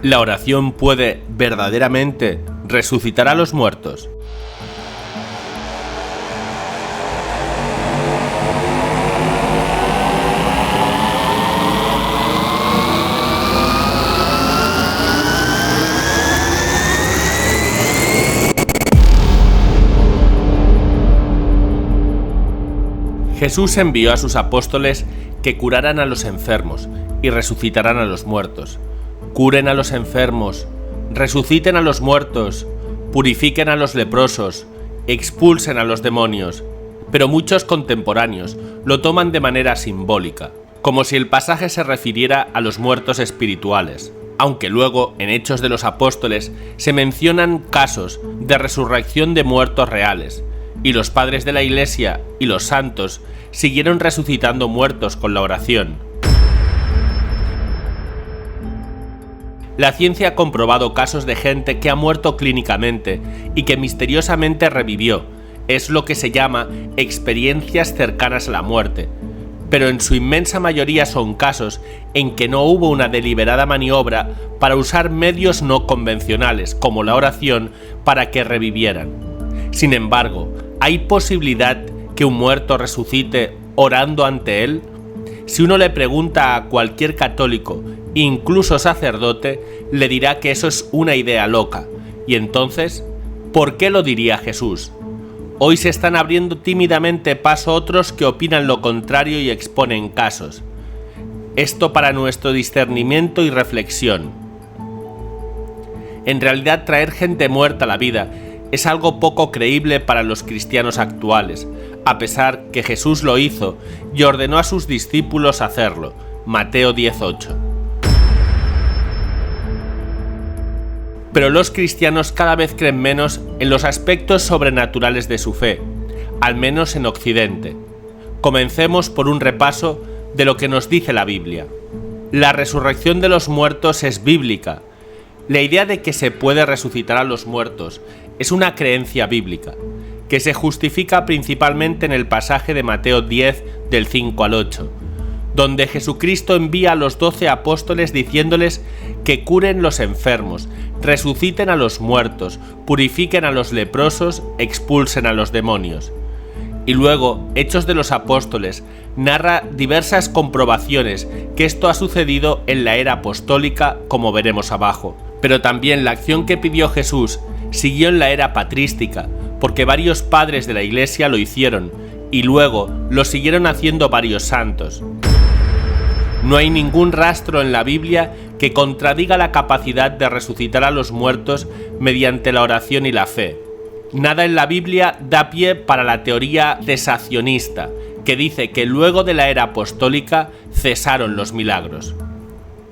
¿La oración puede verdaderamente resucitar a los muertos? Jesús envió a sus apóstoles que curaran a los enfermos y resucitaran a los muertos. Curen a los enfermos, resuciten a los muertos, purifiquen a los leprosos, expulsen a los demonios. Pero muchos contemporáneos lo toman de manera simbólica, como si el pasaje se refiriera a los muertos espirituales, aunque luego en Hechos de los Apóstoles se mencionan casos de resurrección de muertos reales, y los padres de la Iglesia y los santos siguieron resucitando muertos con la oración. La ciencia ha comprobado casos de gente que ha muerto clínicamente y que misteriosamente revivió. Es lo que se llama experiencias cercanas a la muerte, pero en su inmensa mayoría son casos en que no hubo una deliberada maniobra para usar medios no convencionales, como la oración, para que revivieran. Sin embargo, ¿hay posibilidad que un muerto resucite orando ante él? Si uno le pregunta a cualquier católico, incluso sacerdote, le dirá que eso es una idea loca. Y entonces, ¿por qué lo diría Jesús? Hoy se están abriendo tímidamente paso otros que opinan lo contrario y exponen casos. Esto para nuestro discernimiento y reflexión. En realidad, traer gente muerta a la vida es algo poco creíble para los cristianos actuales, a pesar que Jesús lo hizo y ordenó a sus discípulos hacerlo. Mateo 10:8. Pero los cristianos cada vez creen menos en los aspectos sobrenaturales de su fe, al menos en Occidente. Comencemos por un repaso de lo que nos dice la Biblia. La resurrección de los muertos es bíblica. La idea de que se puede resucitar a los muertos es una creencia bíblica, que se justifica principalmente en el pasaje de Mateo 10, del 5 al 8, donde Jesucristo envía a los 12 apóstoles diciéndoles que curen los enfermos, resuciten a los muertos, purifiquen a los leprosos, expulsen a los demonios. Y luego, Hechos de los Apóstoles narra diversas comprobaciones que esto ha sucedido en la era apostólica, como veremos abajo. Pero también la acción que pidió Jesús siguió en la era patrística, porque varios padres de la Iglesia lo hicieron, y luego lo siguieron haciendo varios santos. No hay ningún rastro en la Biblia que contradiga la capacidad de resucitar a los muertos mediante la oración y la fe. Nada en la Biblia da pie para la teoría cesacionista, que dice que luego de la era apostólica cesaron los milagros.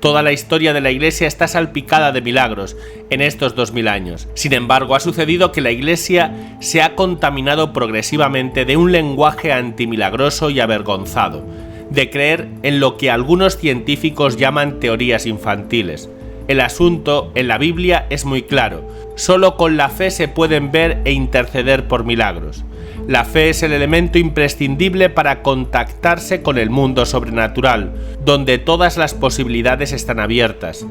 Toda la historia de la Iglesia está salpicada de milagros en estos 2000 años. Sin embargo, ha sucedido que la Iglesia se ha contaminado progresivamente de un lenguaje antimilagroso y avergonzado, de creer en lo que algunos científicos llaman teorías infantiles. El asunto en la Biblia es muy claro. Solo con la fe se pueden ver e interceder por milagros. La fe es el elemento imprescindible para contactarse con el mundo sobrenatural, donde todas las posibilidades están abiertas.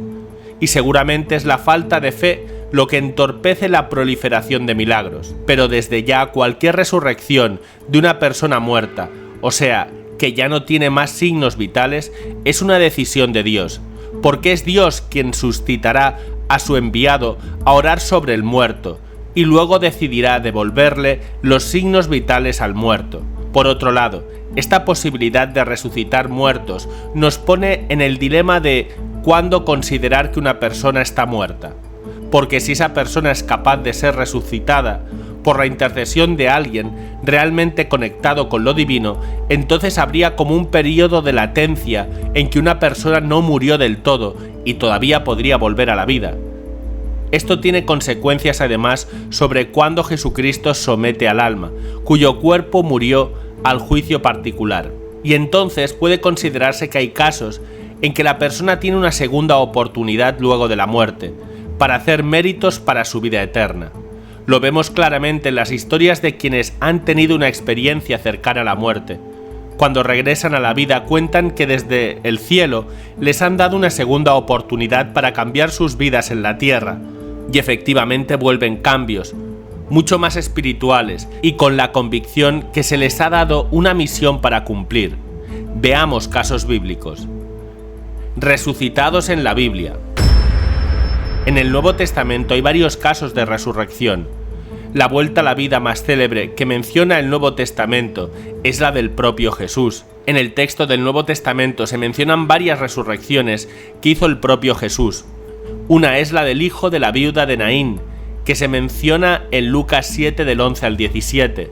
Y seguramente es la falta de fe lo que entorpece la proliferación de milagros. Pero desde ya cualquier resurrección de una persona muerta, o sea, que ya no tiene más signos vitales, es una decisión de Dios, porque es Dios quien suscitará a su enviado a orar sobre el muerto, y luego decidirá devolverle los signos vitales al muerto. Por otro lado, esta posibilidad de resucitar muertos nos pone en el dilema de cuándo considerar que una persona está muerta, porque si esa persona es capaz de ser resucitada por la intercesión de alguien realmente conectado con lo divino, entonces habría como un periodo de latencia en que una persona no murió del todo y todavía podría volver a la vida. Esto tiene consecuencias además sobre cuándo Jesucristo somete al alma, cuyo cuerpo murió, al juicio particular. Y entonces puede considerarse que hay casos en que la persona tiene una segunda oportunidad luego de la muerte, para hacer méritos para su vida eterna. Lo vemos claramente en las historias de quienes han tenido una experiencia cercana a la muerte. Cuando regresan a la vida cuentan que desde el cielo les han dado una segunda oportunidad para cambiar sus vidas en la tierra, y efectivamente vuelven cambios, mucho más espirituales y con la convicción que se les ha dado una misión para cumplir. Veamos casos bíblicos. Resucitados en la Biblia. En el Nuevo Testamento hay varios casos de resurrección. La vuelta a la vida más célebre que menciona el Nuevo Testamento es la del propio Jesús. En el texto del Nuevo Testamento se mencionan varias resurrecciones que hizo el propio Jesús. Una es la del hijo de la viuda de Naín, que se menciona en Lucas 7 del 11 al 17.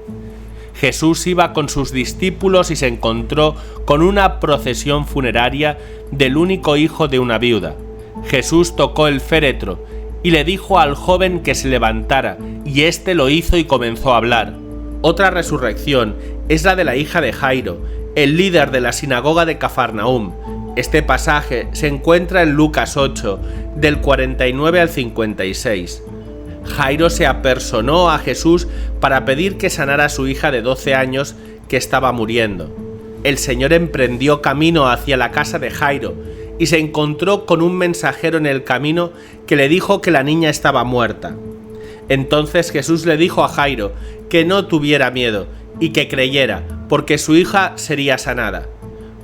Jesús iba con sus discípulos y se encontró con una procesión funeraria del único hijo de una viuda. Jesús tocó el féretro y le dijo al joven que se levantara, y éste lo hizo y comenzó a hablar. Otra resurrección es la de la hija de Jairo, el líder de la sinagoga de Cafarnaúm. Este pasaje se encuentra en Lucas 8, del 49 al 56. Jairo se apersonó a Jesús para pedir que sanara a su hija de 12 años que estaba muriendo. El Señor emprendió camino hacia la casa de Jairo y se encontró con un mensajero en el camino que le dijo que la niña estaba muerta. Entonces Jesús le dijo a Jairo que no tuviera miedo y que creyera, porque su hija sería sanada.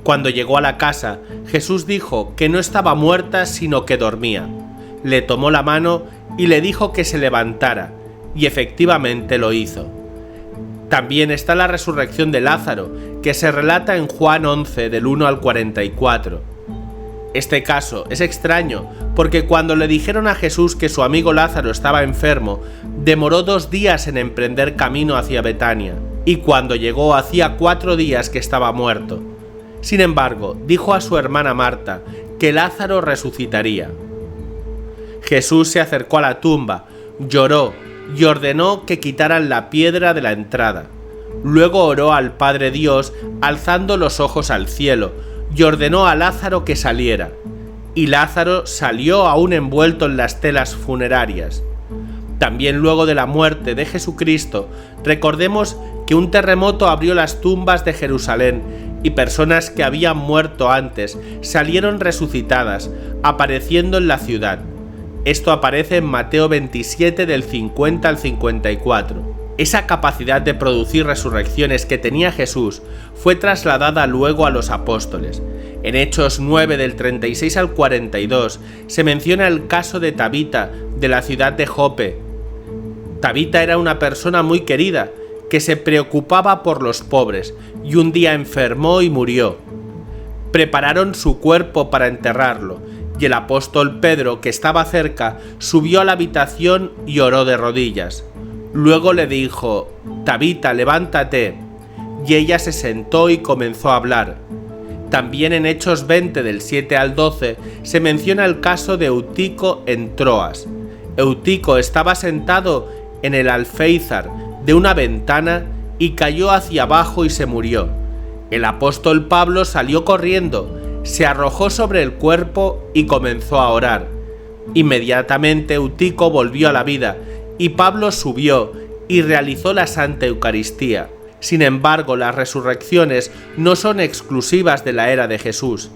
Cuando llegó a la casa, Jesús dijo que no estaba muerta sino que dormía. Le tomó la mano y le dijo que se levantara, y efectivamente lo hizo. También está la resurrección de Lázaro, que se relata en Juan 11 del 1 al 44. Este caso es extraño porque cuando le dijeron a Jesús que su amigo Lázaro estaba enfermo, demoró 2 días en emprender camino hacia Betania, y cuando llegó hacía 4 días que estaba muerto. Sin embargo, dijo a su hermana Marta que Lázaro resucitaría. Jesús se acercó a la tumba, lloró y ordenó que quitaran la piedra de la entrada. Luego oró al Padre Dios, alzando los ojos al cielo, y ordenó a Lázaro que saliera. Y Lázaro salió aún envuelto en las telas funerarias. También luego de la muerte de Jesucristo, recordemos que un terremoto abrió las tumbas de Jerusalén y personas que habían muerto antes salieron resucitadas, apareciendo en la ciudad. Esto aparece en Mateo 27 del 50 al 54. Esa capacidad de producir resurrecciones que tenía Jesús fue trasladada luego a los apóstoles. En Hechos 9 del 36 al 42 se menciona el caso de Tabita de la ciudad de Jope. Tabita era una persona muy querida que se preocupaba por los pobres y un día enfermó y murió. Prepararon su cuerpo para enterrarlo y el apóstol Pedro, que estaba cerca, subió a la habitación y oró de rodillas. Luego le dijo: «Tabita, levántate», y ella se sentó y comenzó a hablar. También en Hechos 20 del 7 al 12 se menciona el caso de Eutico en Troas. Eutico estaba sentado en el alféizar de una ventana y cayó hacia abajo y se murió. El apóstol Pablo salió corriendo, se arrojó sobre el cuerpo y comenzó a orar. Inmediatamente Eutico volvió a la vida y Pablo subió y realizó la Santa Eucaristía. Sin embargo, las resurrecciones no son exclusivas de la era de Jesús.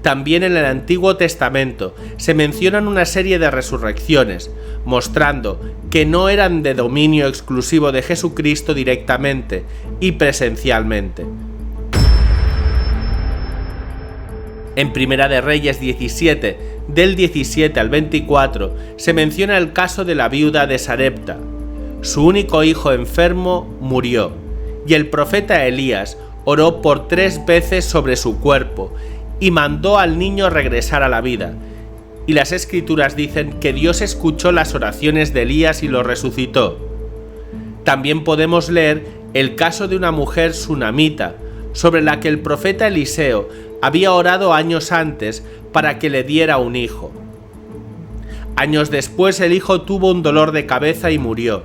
También en el Antiguo Testamento se mencionan una serie de resurrecciones, mostrando que no eran de dominio exclusivo de Jesucristo directamente y presencialmente. En Primera de Reyes 17, del 17 al 24, se menciona el caso de la viuda de Sarepta. Su único hijo enfermo murió, y el profeta Elías oró por 3 veces sobre su cuerpo y mandó al niño regresar a la vida. Y las Escrituras dicen que Dios escuchó las oraciones de Elías y lo resucitó. También podemos leer el caso de una mujer sunamita, sobre la que el profeta Eliseo había orado años antes para que le diera un hijo. Años después el hijo tuvo un dolor de cabeza y murió.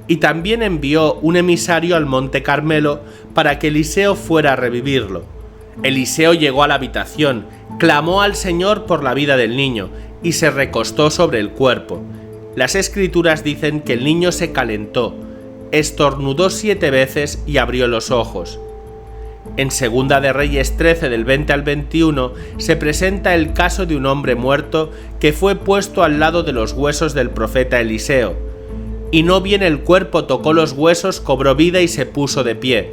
Y también envió un emisario al Monte Carmelo para que Eliseo fuera a revivirlo. Eliseo llegó a la habitación, clamó al Señor por la vida del niño y se recostó sobre el cuerpo. Las Escrituras dicen que el niño se calentó, estornudó 7 veces y abrió los ojos. En Segunda de Reyes 13 del 20 al 21 se presenta el caso de un hombre muerto que fue puesto al lado de los huesos del profeta Eliseo. Y no bien el cuerpo tocó los huesos, cobró vida y se puso de pie.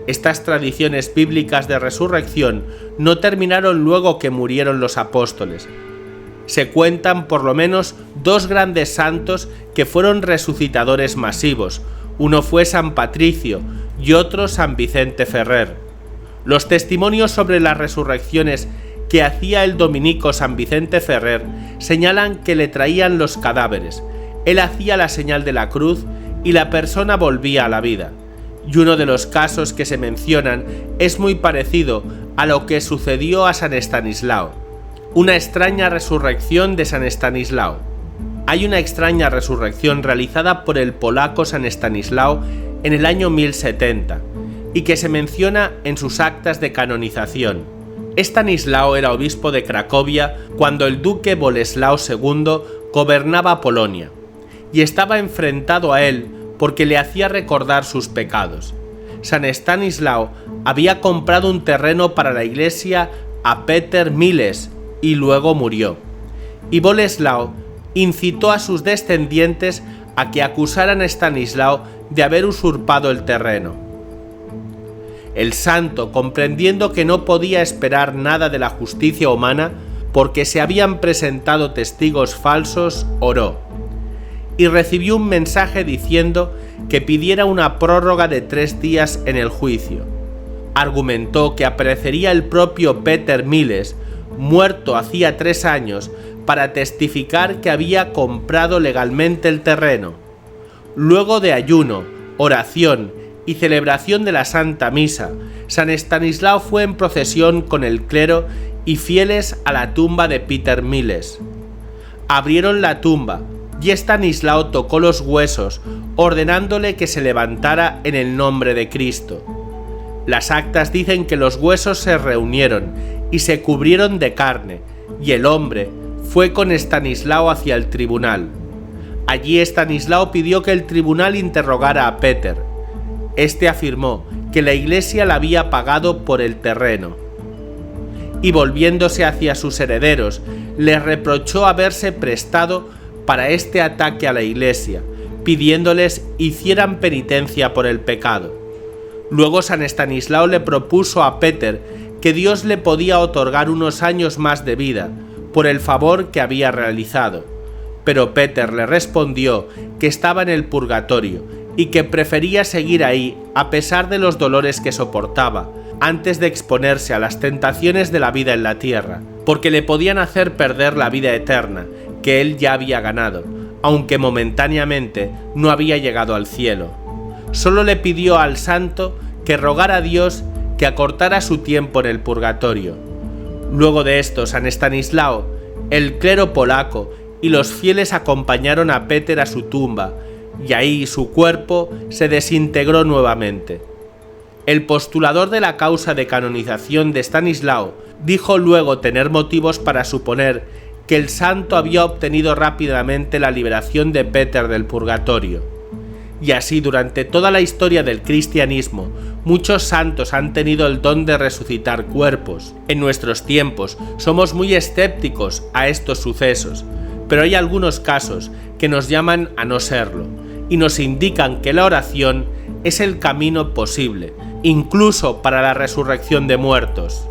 Estas tradiciones bíblicas de resurrección no terminaron luego que murieron los apóstoles. Se cuentan por lo menos 2 grandes santos que fueron resucitadores masivos. Uno fue San Patricio y otro San Vicente Ferrer. Los testimonios sobre las resurrecciones que hacía el dominico San Vicente Ferrer señalan que le traían los cadáveres. Él hacía la señal de la cruz y la persona volvía a la vida. Y uno de los casos que se mencionan es muy parecido a lo que sucedió a San Estanislao. Una extraña resurrección de San Estanislao. Hay una extraña resurrección realizada por el polaco San Estanislao en el año 1070 y que se menciona en sus actas de canonización. Estanislao era obispo de Cracovia cuando el duque Boleslao II gobernaba Polonia y estaba enfrentado a él porque le hacía recordar sus pecados. San Estanislao había comprado un terreno para la iglesia a Peter Miles y luego murió. Y Boleslao incitó a sus descendientes a que acusaran a Estanislao de haber usurpado el terreno. El santo, comprendiendo que no podía esperar nada de la justicia humana porque se habían presentado testigos falsos, oró y recibió un mensaje diciendo que pidiera una prórroga de 3 días en el juicio. Argumentó que aparecería el propio Peter Miles, muerto hacía 3 años, para testificar que había comprado legalmente el terreno. Luego de ayuno, oración y celebración de la Santa Misa, San Estanislao fue en procesión con el clero y fieles a la tumba de Peter Miles. Abrieron la tumba y Estanislao tocó los huesos, ordenándole que se levantara en el nombre de Cristo. Las actas dicen que los huesos se reunieron y se cubrieron de carne, y el hombre fue con Estanislao hacia el tribunal. Allí Estanislao pidió que el tribunal interrogara a Peter. Este afirmó que la iglesia la había pagado por el terreno. Y volviéndose hacia sus herederos, les reprochó haberse prestado para este ataque a la iglesia, pidiéndoles hicieran penitencia por el pecado. Luego San Estanislao le propuso a Peter que Dios le podía otorgar unos años más de vida por el favor que había realizado, pero Peter le respondió que estaba en el purgatorio y que prefería seguir ahí a pesar de los dolores que soportaba, antes de exponerse a las tentaciones de la vida en la tierra, porque le podían hacer perder la vida eterna, que él ya había ganado, aunque momentáneamente no había llegado al cielo. Solo le pidió al santo que rogara a Dios que acortara su tiempo en el purgatorio. Luego de esto, San Estanislao, el clero polaco y los fieles acompañaron a Peter a su tumba, y ahí su cuerpo se desintegró nuevamente. El postulador de la causa de canonización de Estanislao dijo luego tener motivos para suponer que el santo había obtenido rápidamente la liberación de Peter del purgatorio. Y así durante toda la historia del cristianismo, muchos santos han tenido el don de resucitar cuerpos. En nuestros tiempos somos muy escépticos a estos sucesos, pero hay algunos casos que nos llaman a no serlo y nos indican que la oración es el camino posible, incluso para la resurrección de muertos.